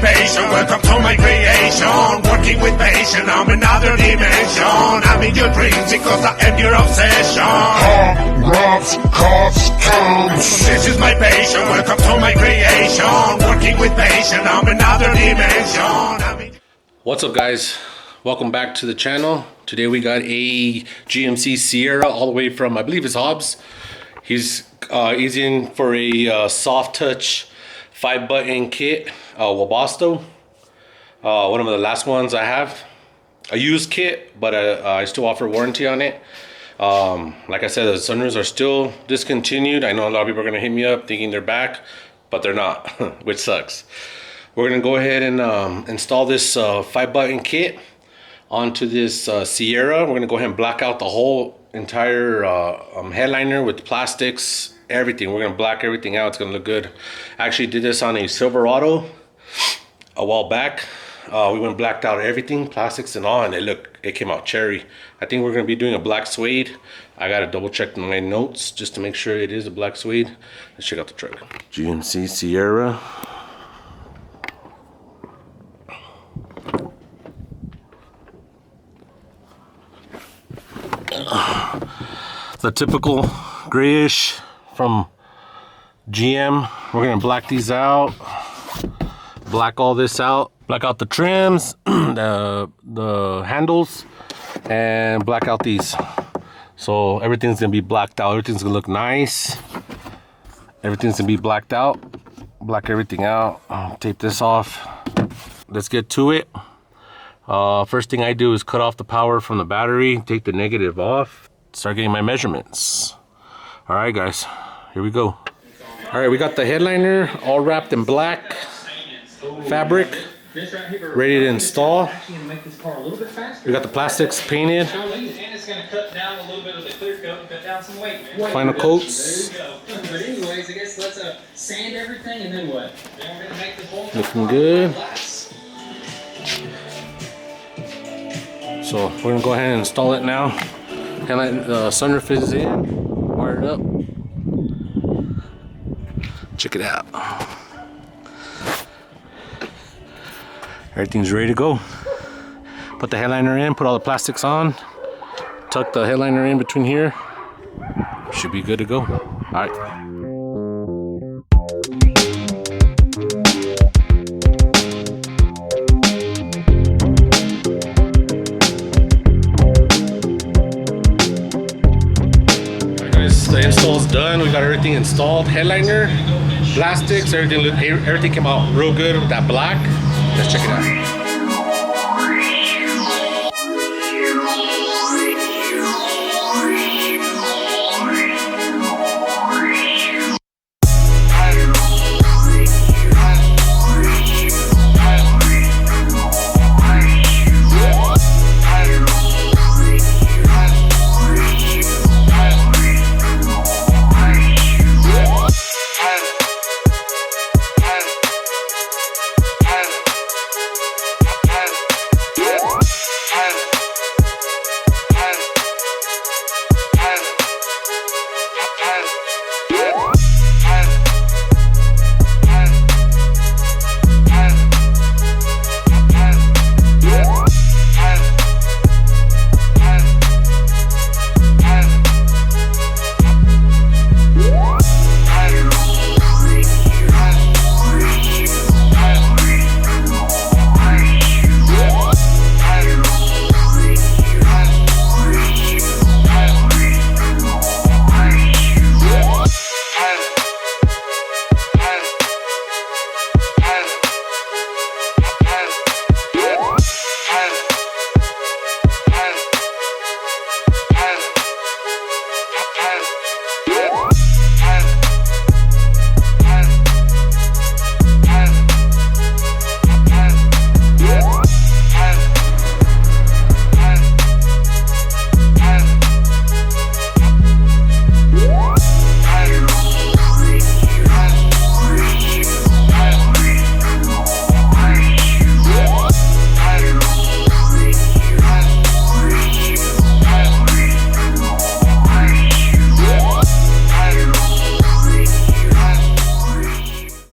patient, welcome to my creation. Working with passion, I'm another dimension. I'm in your dreams because I am your obsession. Robs, cops, counts. This is my passion, welcome to my creation. Working with passion, I'm another dimension. What's up, guys? Welcome back to the channel. Today we got a GMC Sierra all the way from, I believe it's Hobbs. He's in for a soft touch 5-button kit, Wabasto. One of the last ones I have. A used kit, but I still offer warranty on it. Like I said, the sunroofs are still discontinued. I know a lot of people are gonna hit me up thinking they're back, but they're not, which sucks. We're gonna go ahead and install this 5-button kit onto this Sierra. We're gonna go ahead and black out the whole entire headliner with plastics, everything. We're gonna black everything out. It's gonna look good. I actually did this on a Silverado a while back. We went blacked out everything, plastics and all, and it came out cherry. I think we're gonna be doing a black suede. I gotta double check my notes just to make sure it is a black suede. Let's check out the truck. GMC Sierra. The typical grayish from GM. We're gonna black these out, black all this out, black out the trims, the handles, and black out these. So everything's gonna be blacked out. Everything's gonna look nice. Everything's gonna be blacked out. Black everything out. Tape this off. Let's get to it. First thing I do is cut off the power from the battery, take the negative off, start getting my measurements. All right, guys, here we go. All right, we got the headliner all wrapped in black fabric, ready to install. We got the plastics painted. Final coats. But anyways, I guess let's sand everything and then what? Then we're gonna make this whole looking good. So we're gonna go ahead and install it now. Headlight, the sunroof is in, wired up. Check it out. Everything's ready to go. Put the headliner in, put all the plastics on, tuck the headliner in between here. Should be good to go. All right. The install's done. We got everything installed. Headliner, plastics, everything came out real good with that black. Let's check it out.